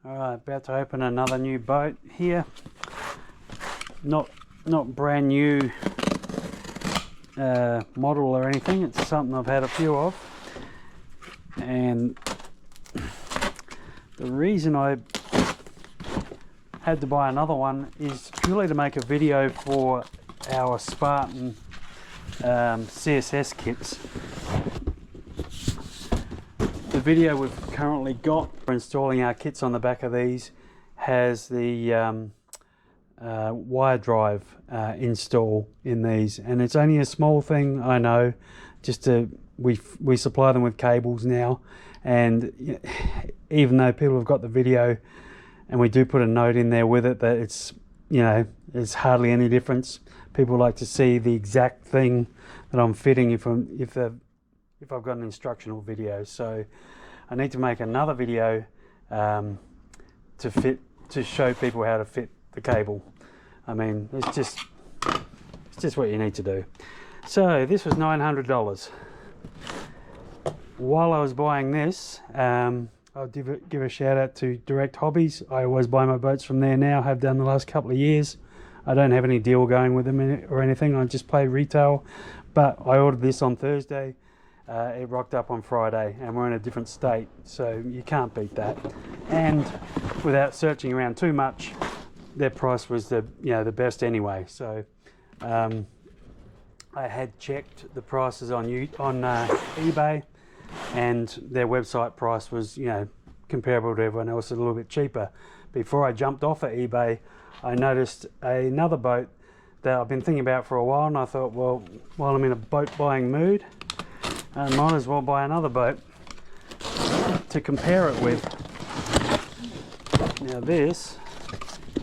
Alright, about to open another new boat here. Not brand new model or anything. It's something I've had a few of. And the reason I had to buy another one is purely to make a video for our Spartan CSS kits. The video we've currently got for installing our kits on the back of these has the wire drive install in these, and it's only a small thing, I know, just to we supply them with cables now, and even though people have got the video and we do put a note in there with it that it's, you know, there's hardly any difference, people like to see the exact thing that I'm fitting if I've got an instructional video. So I need to make another video to show people how to fit the cable. I mean, it's just what you need to do. So this was $900. While I was buying this, I'll give a shout out to Direct Hobbies. I always buy my boats from there now, have done the last couple of years. I don't have any deal going with them or anything, I just play retail. But I ordered this on Thursday, it rocked up on Friday, and we're in a different state, so you can't beat that. And without searching around too much, their price was the best anyway. So I had checked the prices on eBay, and their website price was, you know, comparable to everyone else, a little bit cheaper. Before I jumped off at eBay, I noticed another boat that I've been thinking about for a while, and I thought, well, while I'm in a boat buying mood, I might as well buy another boat to compare it with. Now this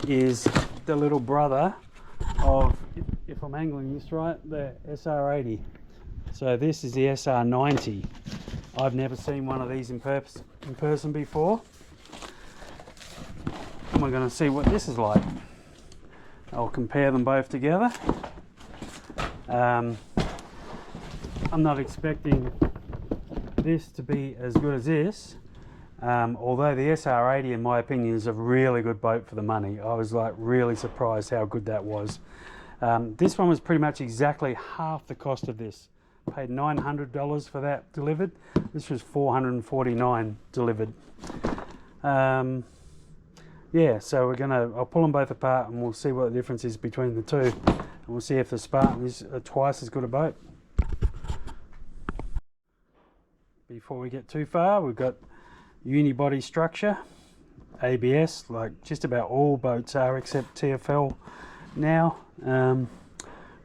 is the little brother of, if I'm angling this right, the SR90. So this is the SR90. I've never seen one of these in person before. And we're going to see what this is like. I'll compare them both together. I'm not expecting this to be as good as this, although the SR90 in my opinion is a really good boat for the money. I was like really surprised how good that was. This one was pretty much exactly half the cost of this. Paid $900 for that delivered. This was $449 delivered. Yeah, so I'll pull them both apart and we'll see what the difference is between the two, and we'll see if the Spartan is twice as good a boat. Before we get too far, we've got unibody structure, ABS, like just about all boats are except TFL now.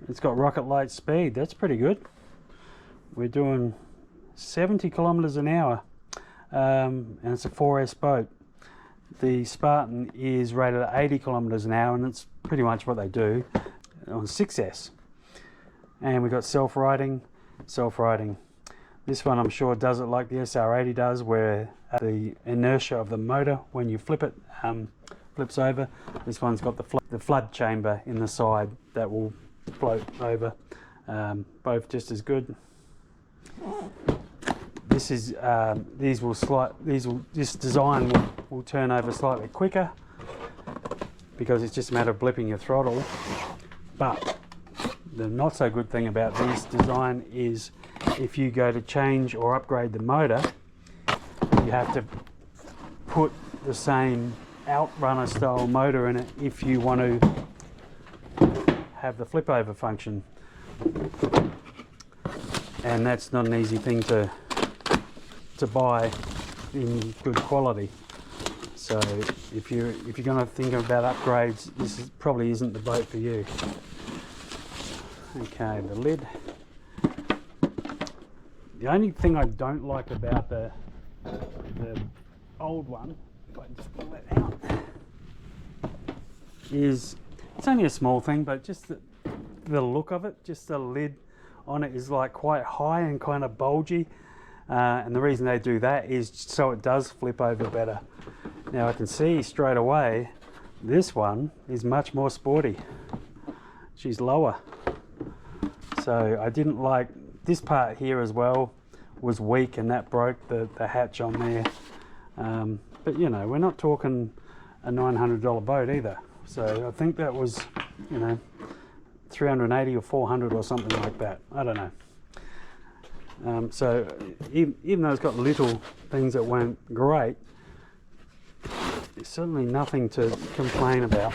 It's got rocket light speed, that's pretty good. We're doing 70 kilometers an hour, and it's a 4S boat. The Spartan is rated at 80 kilometers an hour, and it's pretty much what they do on 6S. And we've got self-righting. This one I'm sure does it like the SR90 does, where the inertia of the motor when you flip it flips over. This one's got the flood chamber in the side that will float over. Both just as good. This design will turn over slightly quicker because it's just a matter of blipping your throttle. But the not so good thing about this design is if you go to change or upgrade the motor, you have to put the same outrunner style motor in it if you want to have the flip over function. And that's not an easy thing to buy in good quality. So if you're going to think about upgrades, this probably isn't the boat for you. Okay, the lid. The only thing I don't like about the old one, if I just pull it out, is it's only a small thing, but just the look of it, just the lid on it is like quite high and kind of bulgy. And the reason they do that is so it does flip over better. Now I can see straight away this one is much more sporty. She's lower. So I didn't like this part here as well, was weak, and that broke the hatch on there. But you know, we're not talking a $900 boat either. So I think that was, you know, 380 or 400 or something like that. I don't know. So even though it's got little things that weren't great, it's certainly nothing to complain about.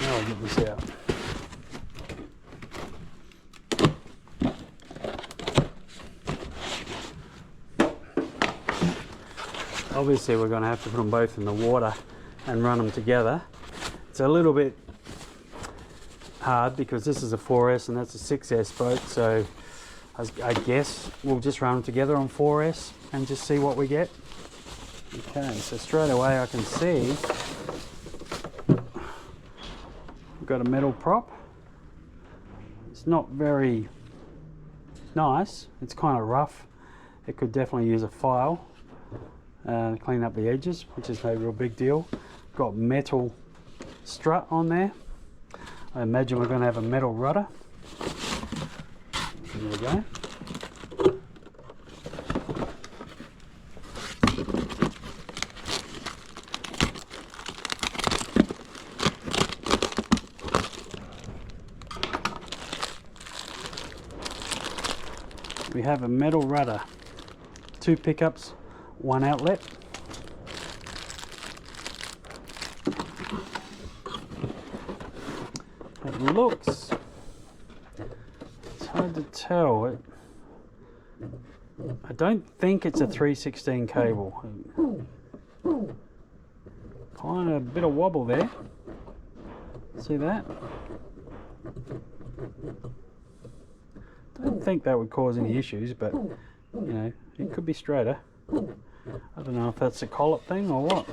Now I'll get this out. Obviously we're going to have to put them both in the water and run them together. It's a little bit hard because this is a 4S and that's a 6S boat, so I guess we'll just run them together on 4S and just see what we get. Okay, so straight away I can see we've got a metal prop. It's not very nice, it's kind of rough. It could definitely use a file. Clean up the edges, which is no real big deal. Got metal strut on there. I imagine we're going to have a metal rudder. There we go. We have a metal rudder, 2 pickups, 1 outlet. It looks, it's hard to tell. I don't think it's a 316 cable. Kind of a bit of wobble there. See that? Don't think that would cause any issues, but you know, it could be straighter. I don't know if that's a collet thing or what.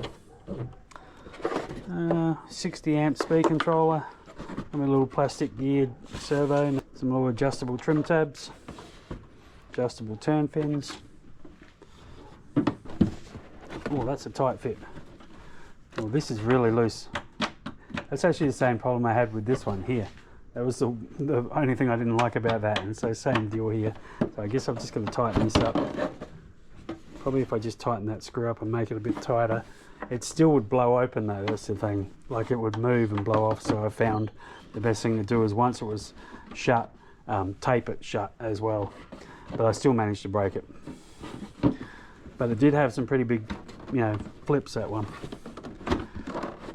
60 amp speed controller, and a little plastic geared servo, and some little adjustable trim tabs, adjustable turn pins. Oh, that's a tight fit. Well, this is really loose. That's actually the same problem I had with this one here. That was the only thing I didn't like about that, and so same deal here. So I guess I'm just going to tighten this up. Probably if I just tighten that screw up and make it a bit tighter, it still would blow open though, that's the thing. Like it would move and blow off, so I found the best thing to do is once it was shut, tape it shut as well. But I still managed to break it. But it did have some pretty big, you know, flips, that one.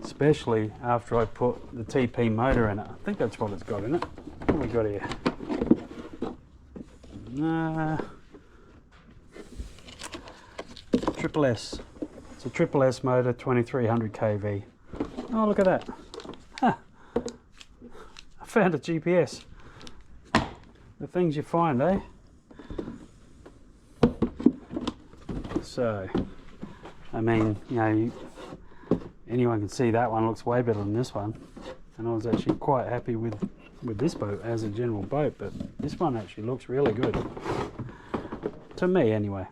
Especially after I put the TP motor in it. I think that's what it's got in it. What have we got here? Triple S. It's a Triple S motor, 2300 kV. Oh, look at that. Huh. I found a GPS. The things you find, eh? So, I mean, you know, anyone can see that one looks way better than this one. And I was actually quite happy with this boat as a general boat, but this one actually looks really good. To me, anyway.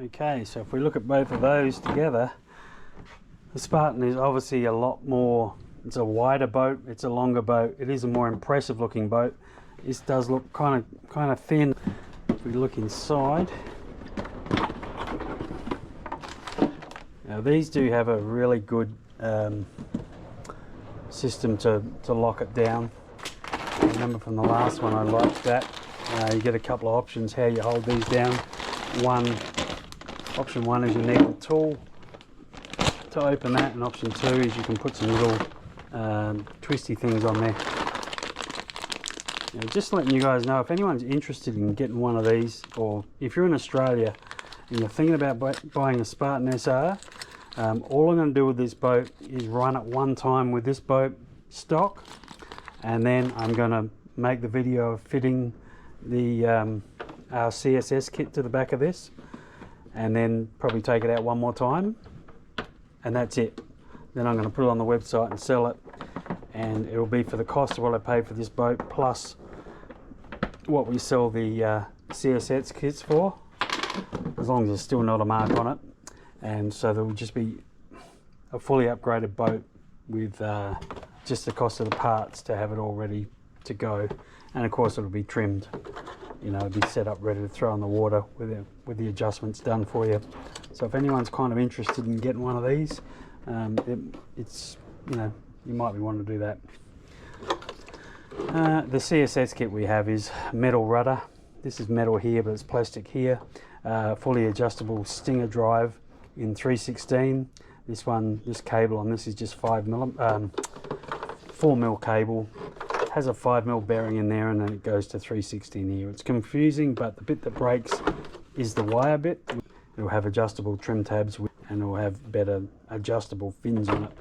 Okay, so if we look at both of those together, the Spartan is obviously a lot more, it's a wider boat, it's a longer boat, it is a more impressive looking boat. This does look kind of thin. If we look inside, now these do have a really good system to lock it down. I remember from the last one I liked that. You get a couple of options how you hold these down. Option one is you need the tool to open that, and option two is you can put some little twisty things on there. Just letting you guys know, if anyone's interested in getting one of these, or if you're in Australia and you're thinking about buying a Spartan SR, all I'm going to do with this boat is run it one time with this boat stock, and then I'm going to make the video of fitting the our CSS kit to the back of this, and then probably take it out one more time, and that's it. Then I'm going to put it on the website and sell it. and it'll be for the cost of what I paid for this boat plus what we sell the CSX kits for, as long as there's still not a mark on it. And so there will just be a fully upgraded boat with just the cost of the parts to have it all ready to go. And of course it'll be trimmed, you know, it'll be set up ready to throw in the water with the adjustments done for you. So if anyone's kind of interested in getting one of these, it's, you know, you might be wanting to do that. The CSX kit we have is metal rudder. This is metal here, but it's plastic here. Fully adjustable stinger drive in 316. This cable on this is just 4 mil cable. Has a 5 mil bearing in there, and then it goes to 316 here. It's confusing, but the bit that breaks is the wire bit. It'll have adjustable trim tabs, and it'll have better adjustable fins on it.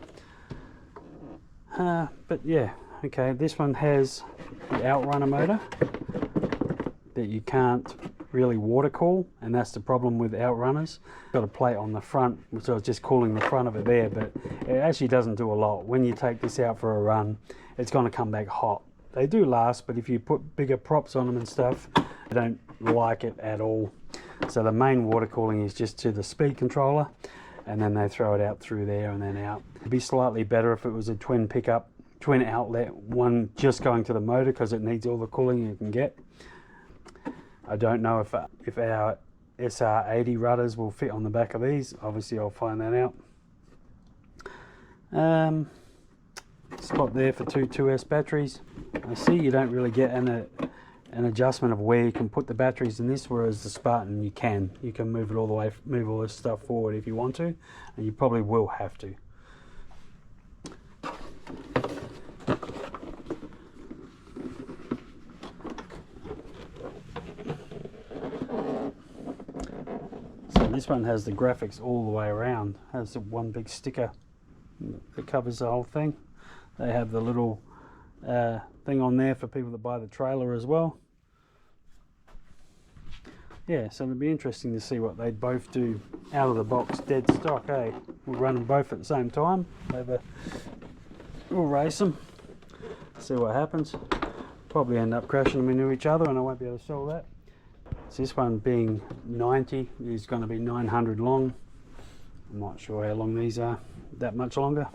But yeah, okay, this one has the outrunner motor that you can't really water cool, and that's the problem with outrunners. Got a plate on the front, so it's just cooling the front of it there, but it actually doesn't do a lot. When you take this out for a run, it's going to come back hot. They do last, but if you put bigger props on them and stuff, they don't like it at all. So the main water cooling is just to the speed controller, and then they throw it out through there and then out. It'd be slightly better if it was a twin pickup, twin outlet, one just going to the motor, because it needs all the cooling you can get. I don't know if our SR90 rudders will fit on the back of these. Obviously I'll find that out. Spot there for two 2S batteries. I see you don't really get an adjustment of where you can put the batteries in this, whereas the Spartan you can move it all the way, move all this stuff forward if you want to, and you probably will have to. This one has the graphics all the way around. Has the one big sticker that covers the whole thing. They have the little thing on there for people that buy the trailer as well. Yeah, so it'll be interesting to see what they'd both do out of the box, dead stock, eh? We'll run them both at the same time. We'll race them, see what happens. Probably end up crashing them into each other, and I won't be able to sell that. So this one, being 90, is going to be 900 long. I'm not sure how long these are, that much longer.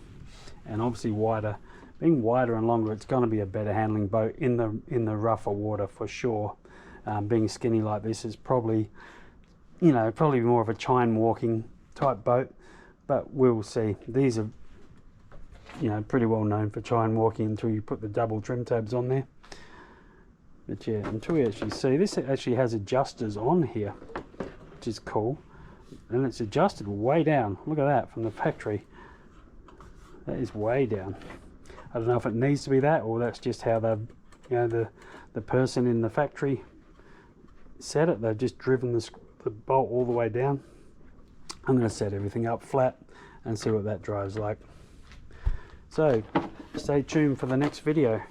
And obviously wider. Being wider and longer, it's going to be a better handling boat in the rougher water for sure. Being skinny like this is probably, you know, probably more of a chine walking type boat, but we'll see. These are, you know, pretty well known for chine walking until you put the double trim tabs on there. But yeah, until we actually see, this actually has adjusters on here, which is cool. And it's adjusted way down. Look at that from the factory. That is way down. I don't know if it needs to be that, or that's just how they've, you know, the person in the factory set it. They've just driven the bolt all the way down. I'm going to set everything up flat and see what that drives like. So stay tuned for the next video.